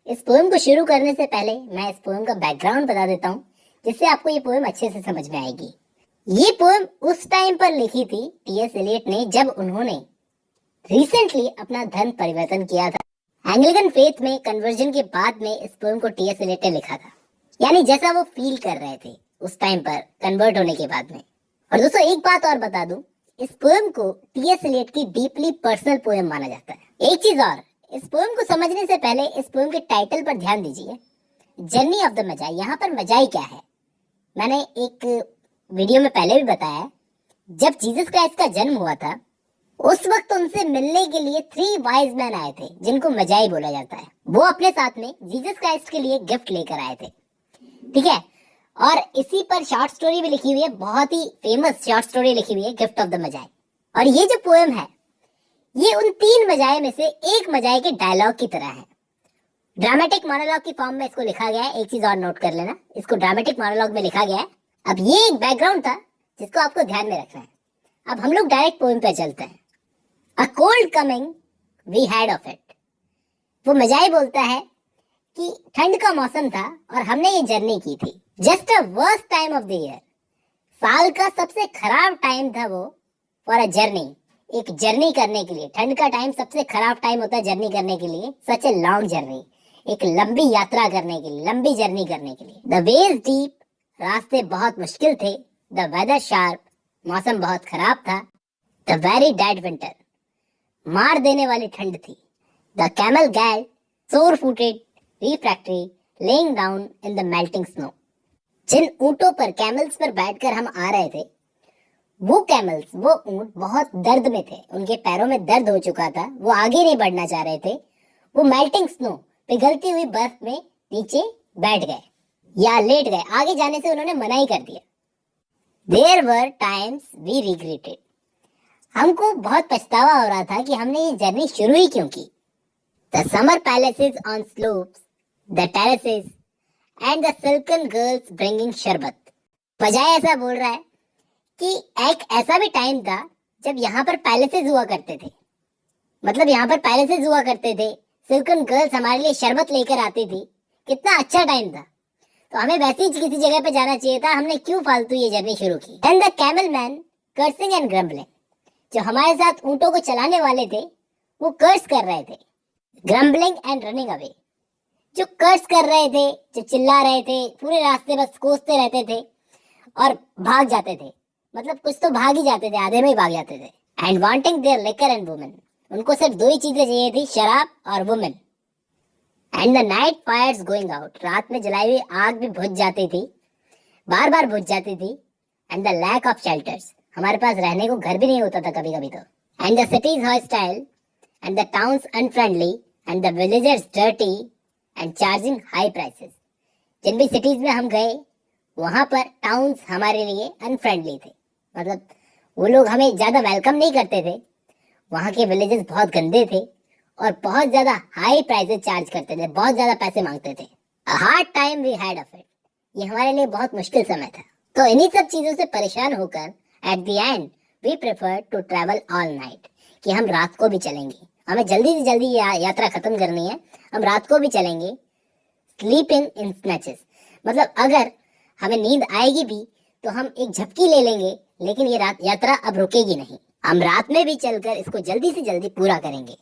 इस पोएम को शुरू करने से पहले मैं इस पोएम का बैकग्राउंड बता देता हूँ, जिससे आपको ये पोएम अच्छे से समझ में आएगी। ये पोएम उस टाइम पर लिखी थी टी.एस. एलियट ने, जब उन्होंने रिसेंटली अपना धर्म परिवर्तन किया था। एंग्लिकन फेथ में कन्वर्जन के बाद में इस पोएम को टी.एस. एलियट ने लिखा था, यानी जैसा वो फील कर रहे थे उस टाइम पर कन्वर्ट होने के बाद में। और दोस्तों एक बात और बता दूं, इस पोएम को टी.एस. एलियट की डीपली पर्सनल पोएम माना जाता है। एक चीज और, इस पोएम को समझने से पहले इस पोएम के टाइटल पर ध्यान दीजिए, जर्नी ऑफ द मजाई। यहाँ पर मजाई क्या है, मैंने एक वीडियो में पहले भी बताया है। जब जीसस क्राइस्ट का जन्म हुआ था, उस वक्त उनसे मिलने के लिए 3 वाइज मैन आए थे, जिनको मजाई बोला जाता है। वो अपने साथ में जीसस क्राइस्ट के लिए गिफ्ट लेकर आए थे, ठीक है। और इसी पर शॉर्ट स्टोरी भी लिखी हुई है, बहुत ही फेमस शॉर्ट स्टोरी लिखी हुई है, गिफ्ट ऑफ द मजाई। और ये जो पोएम है, ये उन 3 मजाए में से एक मजाए के डायलॉग की तरह है। ड्रामेटिक मोनोलॉग की फॉर्म में इसको लिखा गया है। एक चीज और नोट कर लेना, इसको ड्रामेटिक मोनोलॉग में लिखा गया है। अब ये एक बैकग्राउंड था जिसको आपको ध्यान में रखना है। अब हम लोग डायरेक्ट पोएम पे चलते हैं। A cold coming we had of it. वो मजाई बोलता है कि ठंड का मौसम था और हमने ये जर्नी की थी। Just a worst time of the year. साल का सबसे खराब टाइम था वो फॉर अ जर्नी, एक जर्नी करने के लिए। ठंड का टाइम सबसे खराब टाइम होता है जर्नी करने के लिए। सच ए लॉन्ग जर्नी, एक लंबी यात्रा करने के लिए, लंबी जर्नी करने के लिए। द वेज डीप, रास्ते बहुत मुश्किल थे। द वेदर शार्प, मौसम बहुत खराब था। द वेरी डेड विंटर, मार देने वाली ठंड थी। The camel galled, sore footed, refractory, lying down in the melting snow. जिन ऊंटों पर, कैमल्स पर बैठकर हम आ रहे थे, वो कैमल्स, वो ऊंट बहुत दर्द में थे। उनके पैरों में दर्द हो चुका था, वो आगे नहीं बढ़ना चाह रहे थे। वो मेल्टिंग स्नो, पिघलती हुई बर्फ में नीचे बैठ गए या लेट गए। आगे जाने से उन्होंने मना ही कर दिया। There were times we regretted. हमको बहुत पछतावा हो रहा था कि हमने ये जर्नी शुरू ही क्यों की। The summer palaces on slopes, the terraces and the silken girls bringing शरबत। मजाई ऐसा बोल रहा है कि एक ऐसा भी टाइम था जब यहाँ पर पैलेसेस हुआ करते थे। मतलब यहाँ पर पैलेसेस हुआ करते थे, सिल्कन गर्ल्स हमारे लिए शरबत लेकर आती थी। कितना अच्छा टाइम था। तो हमें वैसे ही किसी जगह पे जाना चाहिए था, हमने क्यों फालतू ये जर्नी शुरू की। And the camel man cursing and grumbling. जो हमारे साथ ऊंटों को चलाने वाले थे, वो कर्स कर रहे थे। Grumbling and running away. जो कर्स कर रहे थे, जो चिल्ला रहे थे, पूरे रास्ते बस कोसते रहते थे और भाग जाते थे। मतलब कुछ तो भाग ही जाते थे, आधे में ही भाग जाते थे। And wanting their liquor and women. उनको सिर्फ 2 ही चीजें चाहिए थी, शराब और women. And the night fires going out. रात में जलाई हुई आग भी बुझ जाती थी, बार बार बुझ जाती थी। And the lack of shelters. हमारे पास रहने को घर भी नहीं होता था कभी कभी तो। And the cities hostile and the towns unfriendly and the villagers dirty and charging high prices. जिन भी सिटीज में हम गए, वहां पर टाउन्स हमारे लिए अनफ्रेंडली थे। मतलब वो लोग हमें ज्यादा वेलकम नहीं करते थे। वहां के विलेजेस बहुत गंदे थे और बहुत ज्यादा हाई प्राइसेस चार्ज करते थे, बहुत ज्यादा पैसे मांगते थे। A hard time we had of it. ये हमारे लिए बहुत मुश्किल समय था। तो इन्हीं सब चीजों से परेशान होकर at the end we prefer to travel all night, कि हम रात को भी चलेंगे, हमें जल्दी से जल्दी यात्रा खत्म करनी है, हम रात को भी चलेंगे। Sleeping in snatches. मतलब अगर हमें नींद आएगी भी तो हम एक झपकी ले लेंगे, लेकिन ये यात्रा अब रुकेगी नहीं। हम रात में भी चलकर इसको जल्दी से जल्दी पूरा करेंगे।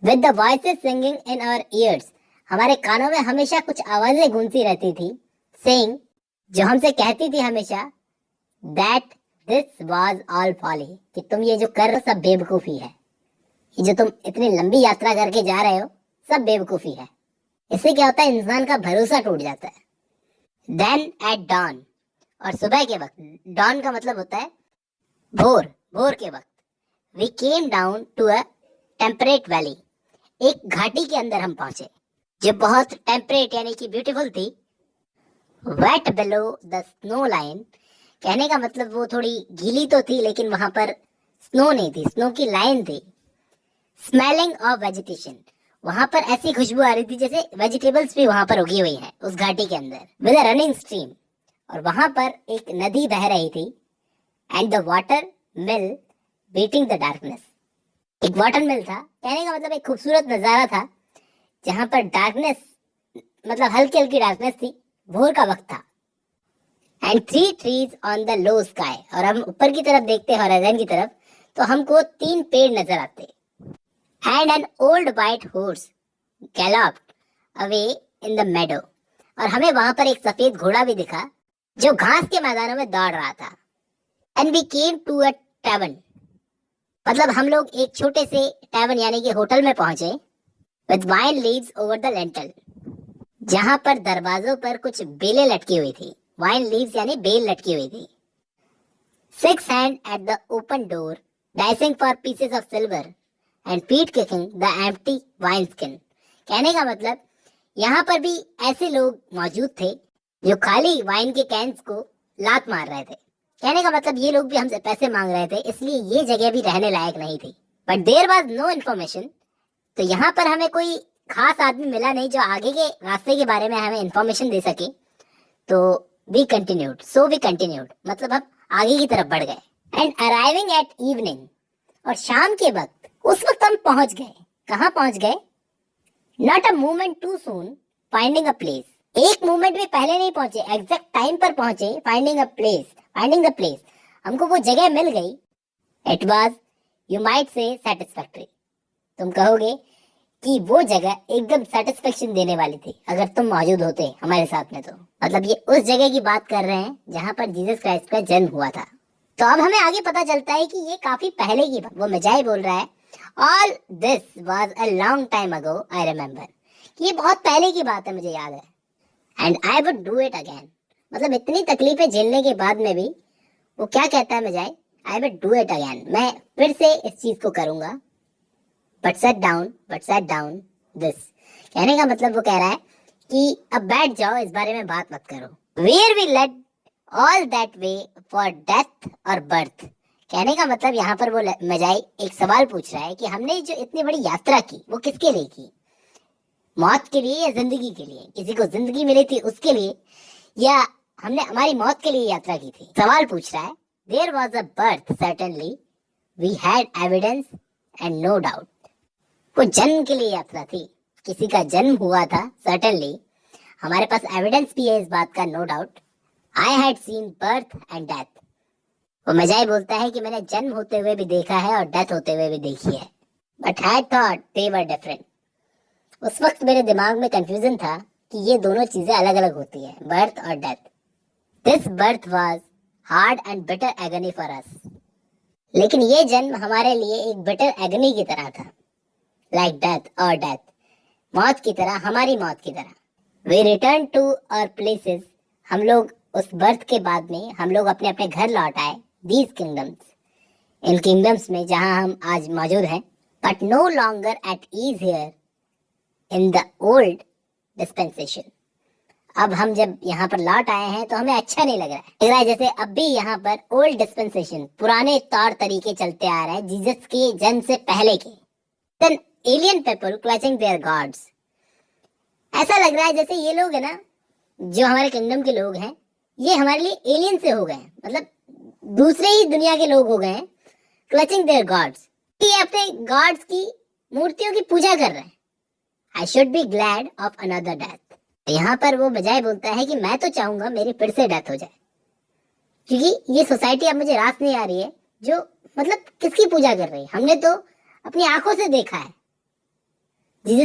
With the voices singing in our ears. हमारे कानों में हमेशा कुछ आवाजें गूंजती रहती थी, सेइंग, जो हमसे कहती थी हमेशा, that this was all folly, कि तुम ये जो कर रहे हो सब बेवकूफी है। ये जो तुम इतनी लंबी यात्रा करके जा रहे हो सब बेवकूफी है। इससे क्या होता है, इंसान का भरोसा टूट जाता है। Then at dawn. और सुबह के वक्त, डॉन का मतलब होता है भोर, भोर के वक्त। We came down to a temperate valley. एक घाटी के अंदर हम पहुंचे जो बहुत टेम्परेट यानी कि ब्यूटीफुल थी। Wet below the snow line. कहने का मतलब वो थोड़ी गीली तो थी, लेकिन वहां पर स्नो नहीं थी, स्नो की लाइन थी। Smelling of vegetation. वहां पर ऐसी खुशबू आ रही थी जैसे वेजिटेबल्स भी वहां पर उगी हुई हैं उस घाटी के अंदर। With a running stream. और वहां पर एक नदी बह रही थी। And the water mill beating the darkness. एक वाटर मिल था, कहने का मतलब एक खूबसूरत नजारा था जहां पर डार्कनेस मतलब हल्की हल्की डार्कनेस थी, भोर का वक्त था। And 3 trees on the low sky, और हम ऊपर की तरफ देखते हॉराइजन की तरफ, तो हमको 3 पेड़ नजर आते। And an old white horse galloped away in the meadow, और हमें वहां पर एक सफेद घोड़ा भी दिखा जो घास के मैदानों में दौड़ रहा था। And we came to a tavern, मतलब हम लोग एक छोटे से टैवर्न यानी कि होटल में पहुंचे, with wine leaves over the lentil, जहां पर दरवाजों पर कुछ बेलें लटकी हुई थी। वाइन लीव्स यानी बेल लटकी हुई थी। 6 hands at the open door dicing for pieces of silver and feet kicking the empty wine skin. कहने का मतलब यहाँ पर भी ऐसे लोग मौजूद थे जो खाली वाइन के कैंस को लात मार रहे थे। कहने का मतलब ये लोग भी हमसे पैसे मांग रहे थे, इसलिए ये जगह भी रहने लायक नहीं थी। But there was no information, तो यहाँ पर हमें कोई खास आदमी मिला नहीं जो आगे के रास्ते के बारे में हमें इन्फॉर्मेशन दे सके। तो वी कंटिन्यूड, मतलब हम आगे की तरफ बढ़ गए। एंड अराइविंग एट इवनिंग, और शाम के वक्त, उस वक्त हम पहुंच गए। कहाँ पहुंच गए? Not a moment too soon finding a place, एक मोमेंट भी पहले नहीं पहुंचे, एग्जैक्ट टाइम पर पहुंचे। फाइंडिंग द प्लेस, हमको वो जगह मिल गई। It was, you might say, satisfactory. तुम कहोगे कि वो जगह एकदम सेटिस्फेक्शन देने वाली थी अगर तुम मौजूद होते हमारे साथ में। तो मतलब ये उस जगह की बात कर रहे हैं जहां पर जीसस क्राइस्ट का जन्म हुआ था। तो अब हमें आगे पता चलता है कि ये काफी पहले की बात, वो मिजाई बोल रहा है, all this was a long time ago, I remember, ये बहुत पहले की बात है, मुझे याद है। And I would do it again, मतलब इतनी तकलीफें झेलने के बाद में भी वो क्या कहता है मिजाई, I would do it again, मैं फिर से इस चीज को करूंगा। बट सेट डाउन दिस, कहने का मतलब वो कह रहा है कि अब बैठ जाओ, इस बारे में बात मत करो। Were we led all that way for death और बर्थ, कहने का मतलब यहाँ पर वो मजाई एक सवाल पूछ रहा है कि हमने जो इतनी बड़ी यात्रा की वो किसके लिए की, मौत के लिए या जिंदगी के लिए? किसी को जिंदगी मिली थी उसके लिए, या हमने हमारी मौत के लिए यात्रा की थी? सवाल पूछ रहा है। There was a birth, certainly we had evidence and no doubt, वो जन्म के लिए यात्रा थी, किसी का जन्म हुआ था, सर्टेनली हमारे पास एविडेंस भी है इस बात का, no doubt. I had seen birth and death, वो मजाई बोलता है कि मैंने जन्म होते हुए भी देखा है और डेथ होते हुए भी देखी है। But had thought they were different, उस वक्त मेरे दिमाग में कंफ्यूजन था कि ये दोनों चीजें अलग अलग होती है, बर्थ और death. This birth was hard and bitter agony for us, लेकिन ये जन्म हमारे लिए एक बिटर एगनी की तरह था, लाइक डेथ और डेथ, मौत की तरह, हमारी मौत की तरह। We return to our places, हम लोग उस बर्थ के बाद में हम लोग अपने अपने घर लौट आए। दीज किंगडम्स, इन किंगडम्स में जहां हम आज मौजूद हैं। But no longer at ease here in the old dispensation, अब हम जब यहाँ पर लौट आए हैं तो हमें अच्छा नहीं लग रहा है, लग रहा है जैसे अब भी यहाँ पर ओल्ड डिस्पेंसेशन, पुराने तौर तरीके चलते आ रहे हैं जीसस के जन्म से पहले के। Then alien people clutching their gods, ऐसा लग रहा है जैसे ये लोग है ना, जो हमारे किंगडम के लोग हैं, ये हमारे लिए एलियन से हो गए हैं, मतलब दूसरे ही दुनिया के लोग हो गए हैं। क्लचिंग देयर गॉड्स, ये अपने गॉड्स की मूर्तियों की पूजा कर रहे हैं। I should be glad of another death, यहाँ पर वो बजाय बोलता है कि मैं तो चाहूंगा मेरी फिर से डेथ हो जाए, क्योंकि ये सोसाइटी अब मुझे रास नहीं आ रही है जो मतलब किसकी पूजा कर रही है। हमने तो अपनी आंखों से देखा है